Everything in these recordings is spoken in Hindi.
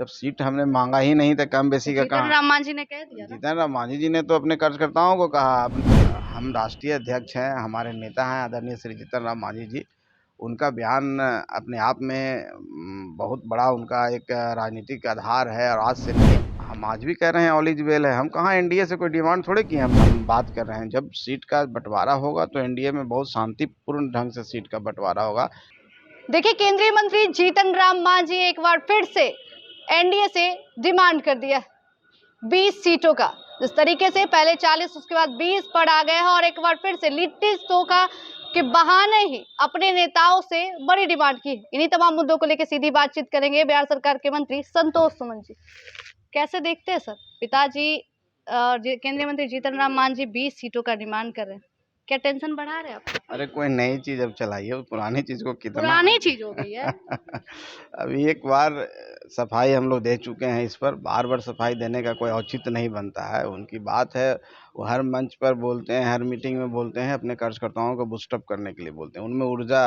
जब सीट हमने मांगा ही नहीं तो कम बेसी का कहा। जीतन राम मांझी ने कह दिया ना। जीतन राम मांझी जी ने तो अपने कार्यकर्ताओं को कहा। हम राष्ट्रीय अध्यक्ष हैं, हमारे नेता हैं आदरणीय श्री जीतन राम मांझी जी। उनका बयान अपने आप में बहुत बड़ा उनका एक राजनीतिक आधार है। और आज से नहीं, हम आज भी कह रहे हैं ऑल इज वेल है। हम कहाँ एनडीए से कोई डिमांड थोड़े की हम बात कर रहे हैं। जब सीट का बंटवारा होगा तो एनडीए में बहुत शांतिपूर्ण ढंग से सीट का बंटवारा होगा। देखिए, केंद्रीय मंत्री जीतन राम मांझी एक बार फिर से एनडीए से डिमांड कर दिया 20 सीटों का। जिस तरीके से पहले 40 उसके बाद 20 पर आ गए हैं और एक बार फिर से लिट्टी चोखा के बहाने ही अपने नेताओं से बड़ी डिमांड की। इन्हीं तमाम मुद्दों को लेकर सीधी बातचीत करेंगे बिहार सरकार के मंत्री संतोष सुमन जी। कैसे देखते हैं सर, पिताजी केंद्रीय मंत्री जीतन राम मांझी 20 सीटों का डिमांड कर रहे हैं, क्या टेंशन बढ़ा रहे हैं आप? अरे कोई नई चीज अब चलाइए, पुरानी चीज को कितना पुरानी चीज हो गई है। अभी एक बार सफाई हम लोग दे चुके हैं। इस पर बार बार सफाई देने का कोई औचित्य नहीं बनता है। उनकी बात है, वो हर मंच पर बोलते हैं, हर मीटिंग में बोलते हैं, अपने कार्यकर्ताओं को बूस्टअप करने के लिए बोलते हैं, उनमें ऊर्जा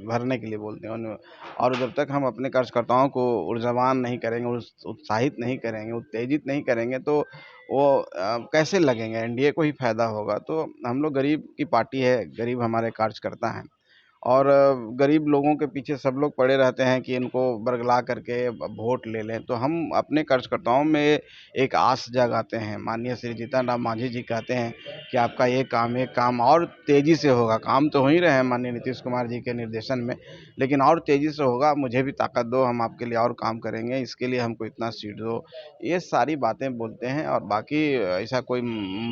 भरने के लिए बोलते हैं और जब तक हम अपने कार्यकर्ताओं को ऊर्जावान नहीं करेंगे, उत्साहित नहीं करेंगे, उत्तेजित नहीं करेंगे तो वो कैसे लगेंगे। एनडीए को ही फायदा होगा। तो हम लोग गरीब की पार्टी है, गरीब हमारे कार्यकर्ता हैं और गरीब लोगों के पीछे सब लोग पड़े रहते हैं कि इनको बरगला करके वोट ले लें। तो हम अपने कार्यकर्ताओं में एक आस जगाते हैं। माननीय श्री जीतन राम मांझी जी कहते हैं कि आपका एक काम और तेज़ी से होगा। काम तो हो ही रहे हैं माननीय नीतीश कुमार जी के निर्देशन में, लेकिन और तेज़ी से होगा। मुझे भी ताकत दो, हम आपके लिए और काम करेंगे, इसके लिए हमको इतना सीट दो। ये सारी बातें बोलते हैं और बाकी ऐसा कोई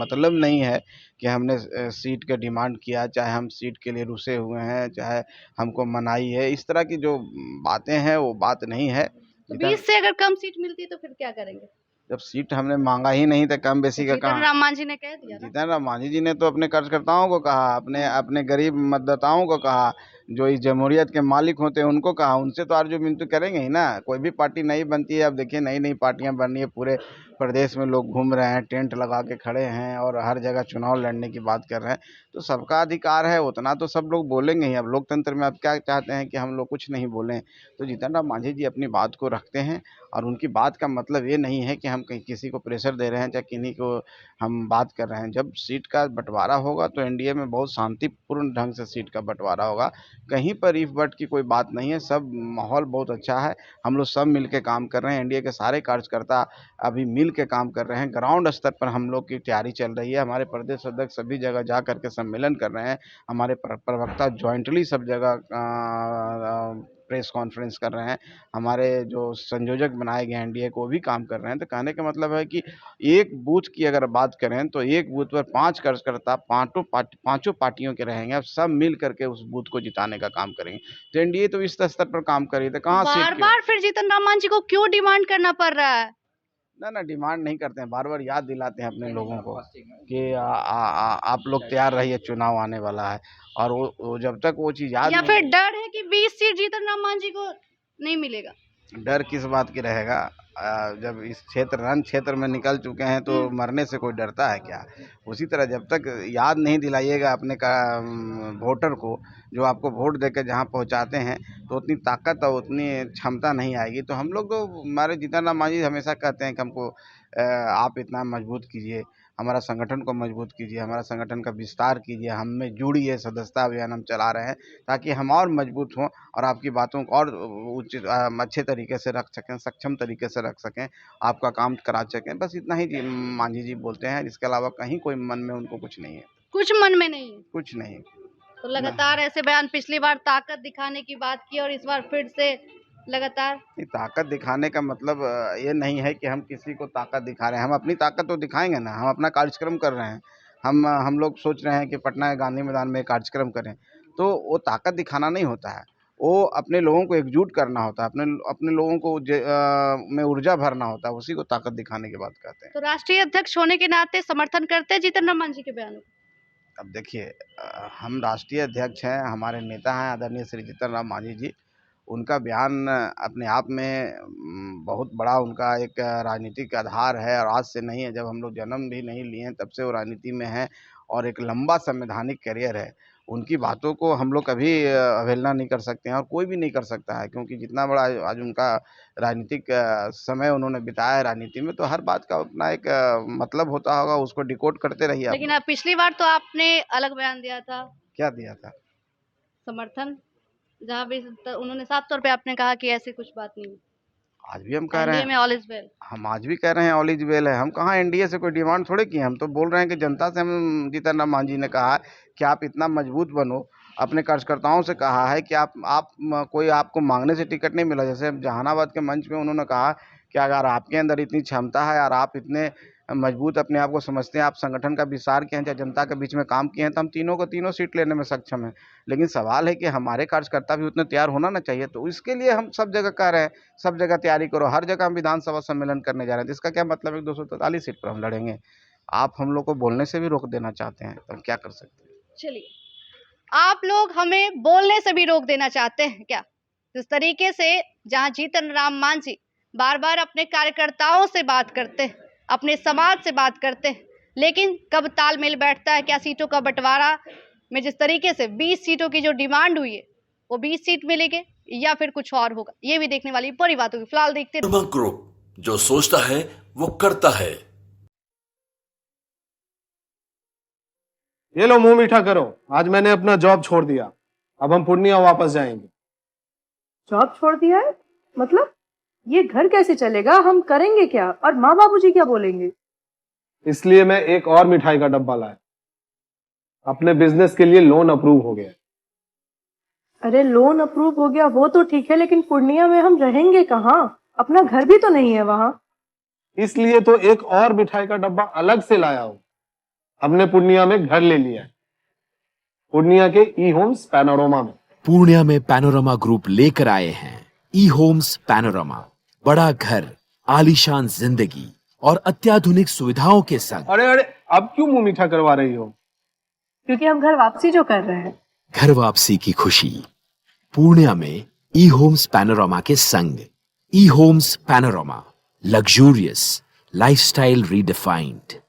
मतलब नहीं है कि हमने सीट का डिमांड किया, चाहे हम सीट के लिए रुसे हुए हैं, चाहे हमको मनाई है। इस तरह की जो बातें हैं वो बात नहीं है। तो 20 से अगर कम सीट मिलती तो फिर क्या करेंगे? जब सीट हमने मांगा ही नहीं तो कम बेसी का कहा। जीतन राम मांझी ने कह दिया ना। जीतन राम मांझी जी ने तो अपने कार्यकर्ताओं को कहा, अपने अपने गरीब मतदाताओं को कहा, जो इस जमहूरियत के मालिक होते हैं उनको कहा। उनसे तो आर्गुमेंट करेंगे ही ना। कोई भी पार्टी नई बनती है, अब देखिए नई नई पार्टियां बन रही है, पूरे प्रदेश में लोग घूम रहे हैं, टेंट लगा के खड़े हैं और हर जगह चुनाव लड़ने की बात कर रहे हैं। तो सबका अधिकार है, उतना तो सब लोग बोलेंगे ही। अब लोकतंत्र में आप क्या चाहते हैं कि हम लोग कुछ नहीं बोलें? तो जीतन राम मांझी जी अपनी बात को रखते हैं और उनकी बात का मतलब ये नहीं है कि हम कहीं किसी को प्रेशर दे रहे हैं, चाहे किन्हीं को हम बात कर रहे हैं। जब सीट का बंटवारा होगा तो एनडीए में बहुत शांतिपूर्ण ढंग से सीट का बंटवारा होगा। कहीं पर इफ बट की कोई बात नहीं है। सब माहौल बहुत अच्छा है। हम लोग सब मिल के काम कर रहे हैं। एनडीए के सारे कार्यकर्ता अभी मिल के काम कर रहे हैं। ग्राउंड स्तर पर हम लोग की तैयारी चल रही है। हमारे प्रदेश अध्यक्ष सभी जगह जा करके सम्मेलन कर रहे हैं। हमारे प्रवक्ता ज्वाइंटली सब जगह प्रेस कॉन्फ्रेंस कर रहे हैं। हमारे जो संयोजक बनाए गए एनडीए को भी काम कर रहे हैं। तो कहने का मतलब है कि एक बूथ की अगर बात करें तो एक बूथ पर 5 कार्यकर्ता पांचों पार्टियों के रहेंगे। अब सब मिल करके उस बूथ को जिताने का काम करेंगे। तो एनडीए तो इस स्तर पर काम कर रही है, तो कहाँ सीट बार बार फिर जीतन राम मांझी को क्यों डिमांड करना पड़ रहा है? ना डिमांड नहीं करते हैं, बार बार याद दिलाते हैं अपने लोगों को कि आप लोग तैयार रहिए, चुनाव आने वाला है। और वो जब तक वो चीज़ याद या नहीं। फिर डर है कि 20 सीट जीतन राम मांझी को नहीं मिलेगा? डर किस बात की रहेगा? जब इस रण क्षेत्र में निकल चुके हैं तो मरने से कोई डरता है क्या? उसी तरह जब तक याद नहीं दिलाइएगा अपने का वोटर को, जो आपको वोट देकर जहाँ पहुँचाते हैं, तो उतनी ताकत और उतनी क्षमता नहीं आएगी। तो हम लोग तो, हमारे जीतन राम मांझी हमेशा कहते हैं कि हमको आप इतना मजबूत कीजिए, हमारा संगठन को मजबूत कीजिए, हमारा संगठन का विस्तार कीजिए, हम में जुड़िए। सदस्यता अभियान हम चला रहे हैं ताकि हम और मजबूत हों और आपकी बातों को और उचित अच्छे तरीके से रख सकें, सक्षम तरीके से रख सकें, आपका काम करा सकें। बस इतना ही मांझी जी बोलते हैं। इसके अलावा कहीं कोई मन में उनको कुछ नहीं है। कुछ मन में नहीं है? कुछ नहीं। तो लगातार ऐसे बयान, पिछली बार ताकत दिखाने की बात की और इस बार फिर से लगातार। ताकत दिखाने का मतलब ये नहीं है कि हम किसी को ताकत दिखा रहे हैं। हम अपनी ताकत तो दिखाएंगे ना। हम अपना कार्यक्रम कर रहे हैं। हम लोग सोच रहे हैं कि पटना के गांधी मैदान में कार्यक्रम करें, तो वो ताकत दिखाना नहीं होता है। वो अपने लोगों को एकजुट करना होता है, अपने लोगों को में ऊर्जा भरना होता है। उसी को ताकत दिखाने की बात कहते हैं। तो राष्ट्रीय अध्यक्ष होने के नाते समर्थन करते हैं जीतन राम मांझी के बयानों? अब देखिए, हम राष्ट्रीय अध्यक्ष हैं, हमारे नेता हैं आदरणीय श्री जीतन राम मांझी जी। उनका बयान अपने आप में बहुत बड़ा उनका एक राजनीतिक आधार है। और आज से नहीं है, जब हम लोग जन्म भी नहीं लिए हैं तब से वो राजनीति में हैं और एक लंबा संवैधानिक करियर है। उनकी बातों को हम लोग कभी अवहेलना नहीं कर सकते हैं और कोई भी नहीं कर सकता है, क्योंकि जितना बड़ा आज उनका राजनीतिक समय उन्होंने बिताया है राजनीति में, तो हर बात का अपना एक मतलब होता होगा, उसको डिकोड करते रहिए आप। लेकिन अब पिछली बार तो आपने अलग बयान दिया था, क्या दिया था? समर्थन, जहाँ भी उन्होंने साफ तौर पे आपने कहा कि ऐसी कुछ बात नहीं, आज भी हम कह रहे एनडीए हैं, में ऑल इज वेल। हम आज भी कह रहे हैं ऑल इज वेल है। हम कहाँ एनडीए से कोई डिमांड थोड़े किए, हम तो बोल रहे हैं कि जनता से हम, जीतन राम मांझी ने कहा कि आप इतना मजबूत बनो, अपने कार्यकर्ताओं से कहा है कि कोई आपको मांगने से टिकट नहीं मिला। जैसे जहानाबाद के मंच में उन्होंने कहा कि अगर आपके अंदर इतनी क्षमता है और आप इतने मजबूत अपने आप को समझते हैं, आप संगठन का विस्तार किए हैं, चाहे जनता के बीच में काम किए हैं, तो हम तीनों को तीनों सीट लेने में सक्षम हैं। लेकिन सवाल है कि हमारे कार्यकर्ता भी उतने तैयार होना ना चाहिए। तो इसके लिए हम सब जगह कह रहे हैं, सब जगह तैयारी करो। हर जगह हम विधानसभा सम्मेलन करने जा रहे हैं, तो इसका क्या मतलब है 243 सीट पर हम लड़ेंगे? आप हम लोग को बोलने से भी रोक देना चाहते हैं, तो हम क्या कर सकते हैं? चलिए, आप लोग हमें बोलने से भी रोक देना चाहते हैं क्या? जिस तरीके से जहां जीतन राम मांझी बार बार अपने कार्यकर्ताओं से बात करते हैं, अपने समाज से बात करते हैं, लेकिन कब तालमेल बैठता है? क्या सीटों का बंटवारा में जिस तरीके से 20 सीटों की जो डिमांड हुई है, वो 20 सीट मिलेगी या फिर कुछ और होगा, ये भी देखने वाली पूरी बात होगी। फिलहाल देखते हैं। मनोरमा ग्रुप, जो सोचता है वो करता है। ये लो मुंह मीठा करो, आज मैंने अपना जॉब छोड़ दिया, अब हम पूर्णिया वापस जाएंगे। जॉब छोड़ दिया है? मतलब ये घर कैसे चलेगा? हम करेंगे क्या? और माँ बाबूजी क्या बोलेंगे? इसलिए मैं एक और मिठाई का डब्बा लाया, अपने बिजनेस के लिए लोन अप्रूव हो गया। अरे लोन अप्रूव हो गया वो तो ठीक है, लेकिन पूर्णिया में हम रहेंगे कहाँ? अपना घर भी तो नहीं है वहाँ। इसलिए तो एक और मिठाई का डब्बा अलग से लाया हूँ। हमने पूर्णिया में घर ले लिया है, पूर्णिया के ई होम्स पैनोरमा में। पूर्णिया में पैनोरमा ग्रुप लेकर आए हैं ई होम्स पैनोरमा, बड़ा घर, आलीशान जिंदगी और अत्याधुनिक सुविधाओं के संग। अरे अरे, अब क्यों मुंह मीठा करवा रही हो? क्योंकि हम घर वापसी जो कर रहे हैं। घर वापसी की खुशी पूर्णिया में ई होम्स पैनोरमा के संग। ई homes panorama, luxurious lifestyle redefined.